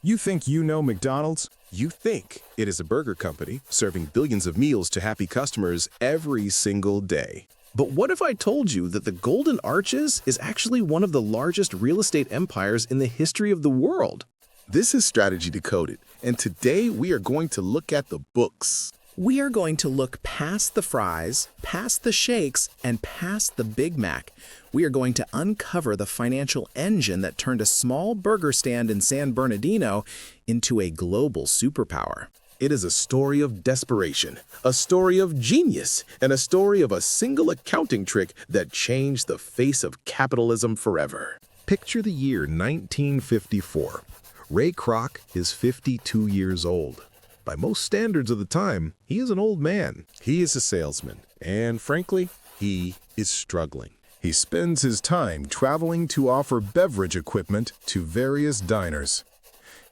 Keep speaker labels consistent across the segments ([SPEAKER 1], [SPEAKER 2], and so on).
[SPEAKER 1] You think you know McDonald's? You think it is a burger company serving billions of meals to happy customers every single day. But what if I told you that the Golden Arches is actually one of the largest real estate empires in the history of the world? This is Strategy Decoded, and today we are going to look at the books.
[SPEAKER 2] We are going to look past the fries, past the shakes, and past the Big Mac. We are going to uncover the financial engine that turned a small burger stand in San Bernardino into a global superpower.
[SPEAKER 1] It is a story of desperation, a story of genius, and a story of a single accounting trick that changed the face of capitalism forever. Picture the year 1954. Ray Kroc is 52 years old. By most standards of the time, he is an old man. He is a salesman, and frankly, he is struggling. He spends his time traveling to offer beverage equipment to various diners.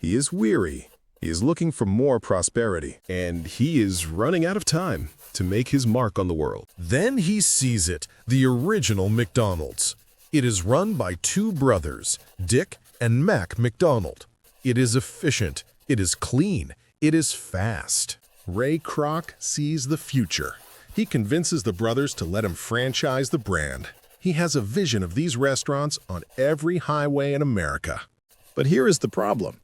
[SPEAKER 1] He is weary. He is looking for more prosperity, and he is running out of time to make his mark on the world.
[SPEAKER 3] Then he sees it, the original McDonald's. It is run by two brothers, Dick and Mac McDonald. It is efficient, it is clean, it is fast.
[SPEAKER 4] Ray Kroc sees the future. He convinces the brothers to let him franchise the brand. He has a vision of these restaurants on every highway in America.
[SPEAKER 1] But here is the problem.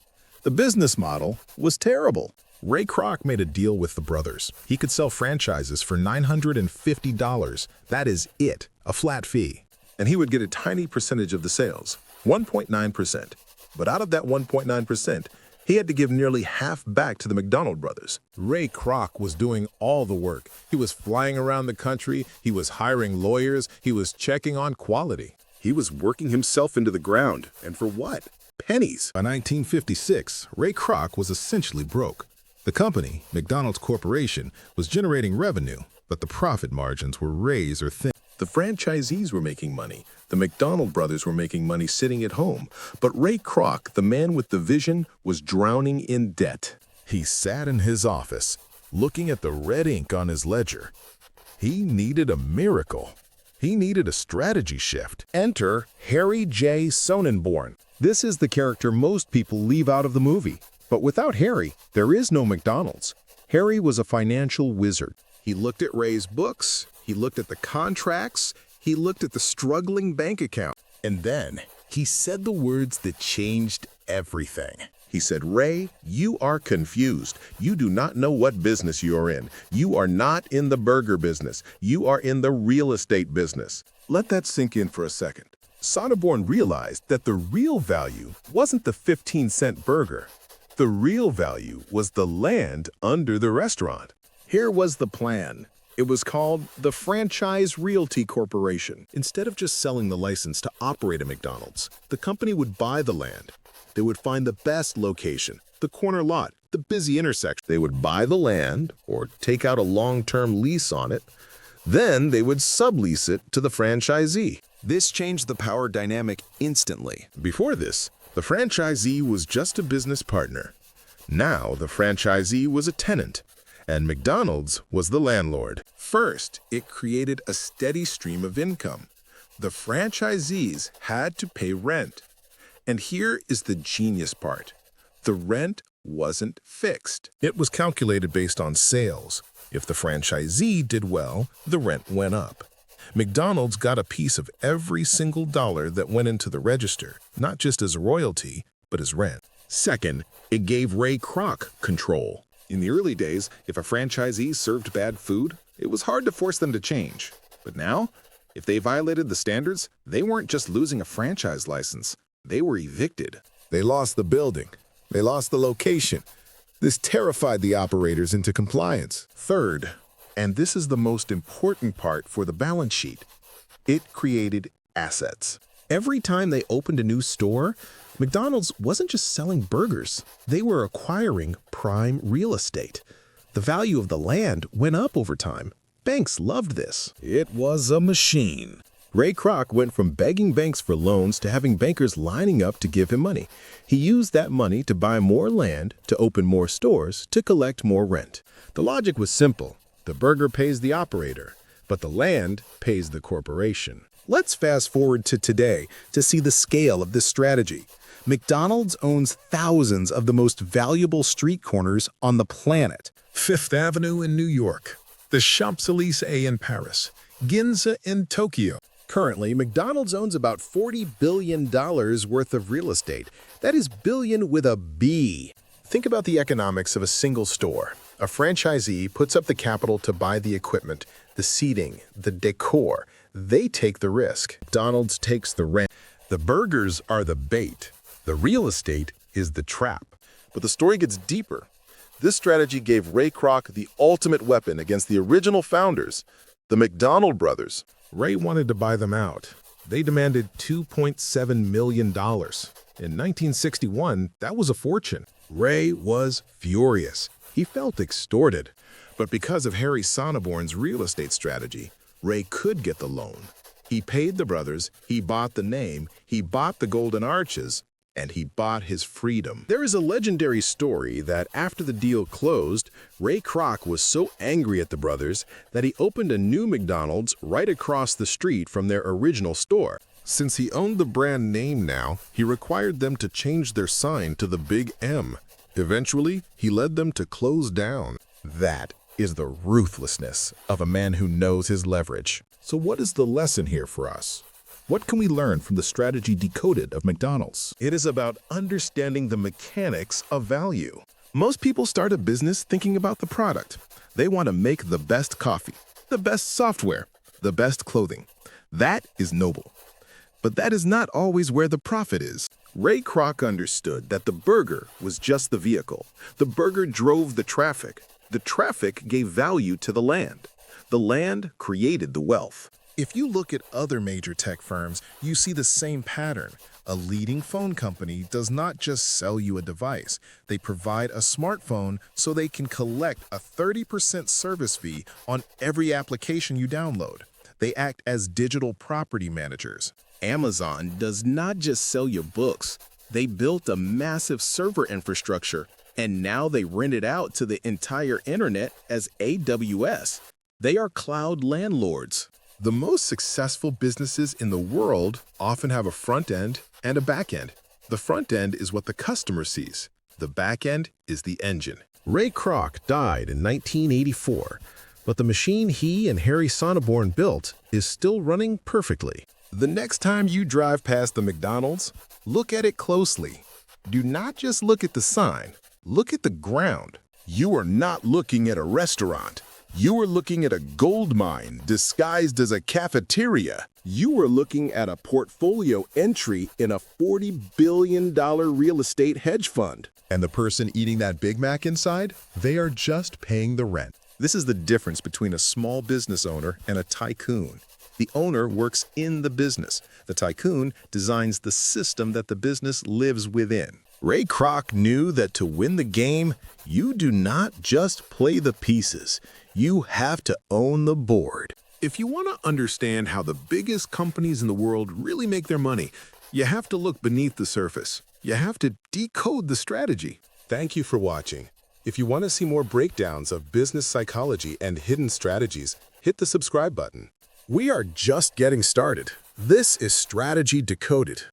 [SPEAKER 1] The business model was terrible.
[SPEAKER 4] Ray Kroc made a deal with the brothers. He could sell franchises for $950. That is it, a flat fee. And he would get a tiny percentage of the sales, 1.9%. But out of that 1.9%, he had to give nearly half back to the McDonald brothers. Ray Kroc was doing all the work. He was flying around the country, he was hiring lawyers, he was checking on quality.
[SPEAKER 1] He was working himself into the ground. And for what? Pennies.
[SPEAKER 4] By 1956, Ray Kroc was essentially broke. The company, McDonald's Corporation, was generating revenue, but the profit margins were razor thin. The franchisees were making money. The McDonald brothers were making money sitting at home. But Ray Kroc, the man with the vision, was drowning in debt. He sat in his office, looking at the red ink on his ledger. He needed a miracle. He needed a strategy shift.
[SPEAKER 1] Enter Harry J. Sonneborn. This is the character most people leave out of the movie. But without Harry, there is no McDonald's. Harry was a financial wizard. He looked at Ray's books, he looked at the contracts, he looked at the struggling bank account.
[SPEAKER 4] And then he said the words that changed everything.
[SPEAKER 5] He said, "Ray, you are confused. You do not know what business you are in. You are not in the burger business. You are in the real estate business."
[SPEAKER 1] Let that sink in for a second. Sonneborn realized that the real value wasn't the 15-cent burger. The real value was the land under the restaurant. Here was the plan. It was called the Franchise Realty Corporation. Instead of just selling the license to operate a McDonald's, the company would buy the land. They would find the best location, the corner lot, the busy intersection.
[SPEAKER 5] They would buy the land or take out a long-term lease on it. Then they would sublease it to the franchisee.
[SPEAKER 1] This changed the power dynamic instantly. Before this, the franchisee was just a business partner. Now the franchisee was a tenant, and McDonald's was the landlord. First, it created a steady stream of income. The franchisees had to pay rent. And here is the genius part. The rent wasn't fixed.
[SPEAKER 4] It was calculated based on sales. If the franchisee did well, the rent went up. McDonald's got a piece of every single dollar that went into the register, not just as royalty, but as rent.
[SPEAKER 1] Second, it gave Ray Kroc control. In the early days, if a franchisee served bad food, it was hard to force them to change. But now, if they violated the standards, they weren't just losing a franchise license. They were evicted.
[SPEAKER 4] They lost the building. They lost the location. This terrified the operators into compliance.
[SPEAKER 1] Third, and this is the most important part for the balance sheet, it created assets. Every time they opened a new store, McDonald's wasn't just selling burgers. They were acquiring prime real estate. The value of the land went up over time. Banks loved this. It was a machine. Ray Kroc went from begging banks for loans to having bankers lining up to give him money. He used that money to buy more land, to open more stores, to collect more rent. The logic was simple. The burger pays the operator, but the land pays the corporation. Let's fast forward to today to see the scale of this strategy. McDonald's owns thousands of the most valuable street corners on the planet.
[SPEAKER 3] Fifth Avenue in New York, the Champs-Élysées in Paris, Ginza in Tokyo.
[SPEAKER 1] Currently, McDonald's owns about $40 billion worth of real estate. That is billion with a B. Think about the economics of a single store. A franchisee puts up the capital to buy the equipment, the seating, the decor. They take the risk. McDonald's takes the rent.
[SPEAKER 3] The burgers are the bait. The real estate is the trap.
[SPEAKER 5] But the story gets deeper. This strategy gave Ray Kroc the ultimate weapon against the original founders, the McDonald brothers.
[SPEAKER 4] Ray wanted to buy them out. They demanded $2.7 million. In 1961, that was a fortune. Ray was furious. He felt extorted. But because of Harry Sonneborn's real estate strategy, Ray could get the loan. He paid the brothers, he bought the name, he bought the Golden Arches, and he bought his freedom.
[SPEAKER 1] There is a legendary story that after the deal closed, Ray Kroc was so angry at the brothers that he opened a new McDonald's right across the street from their original store.
[SPEAKER 4] Since he owned the brand name now, he required them to change their sign to the big M. Eventually, he led them to close down.
[SPEAKER 1] That is the ruthlessness of a man who knows his leverage.
[SPEAKER 4] So what is the lesson here for us? What can we learn from the Strategy Decoded of McDonald's?
[SPEAKER 5] It is about understanding the mechanics of value. Most people start a business thinking about the product. They want to make the best coffee, the best software, the best clothing. That is noble. But that is not always where the profit is. Ray Kroc understood that the burger was just the vehicle. The burger drove the traffic. The traffic gave value to the land. The land created the wealth.
[SPEAKER 4] If you look at other major tech firms, you see the same pattern. A leading phone company does not just sell you a device. They provide a smartphone so they can collect a 30% service fee on every application you download. They act as digital property managers.
[SPEAKER 1] Amazon does not just sell you books. They built a massive server infrastructure, and now they rent it out to the entire internet as AWS. They are cloud landlords.
[SPEAKER 4] The most successful businesses in the world often have a front end and a back end. The front end is what the customer sees. The back end is the engine.
[SPEAKER 1] Ray Kroc died in 1984, but the machine he and Harry Sonneborn built is still running perfectly.
[SPEAKER 4] The next time you drive past the McDonald's, look at it closely. Do not just look at the sign. Look at the ground.
[SPEAKER 5] You are not looking at a restaurant. You are looking at a gold mine disguised as a cafeteria. You are looking at a portfolio entry in a $40 billion real estate hedge fund.
[SPEAKER 4] And the person eating that Big Mac inside, they are just paying the rent.
[SPEAKER 5] This is the difference between a small business owner and a tycoon. The owner works in the business. The tycoon designs the system that the business lives within.
[SPEAKER 1] Ray Kroc knew that to win the game, you do not just play the pieces. You have to own the board.
[SPEAKER 4] If you want to understand how the biggest companies in the world really make their money, you have to look beneath the surface. You have to decode the strategy. Thank you for watching. If you want to see more breakdowns of business psychology and hidden strategies, hit the subscribe button.
[SPEAKER 1] We are just getting started. This is Strategy Decoded.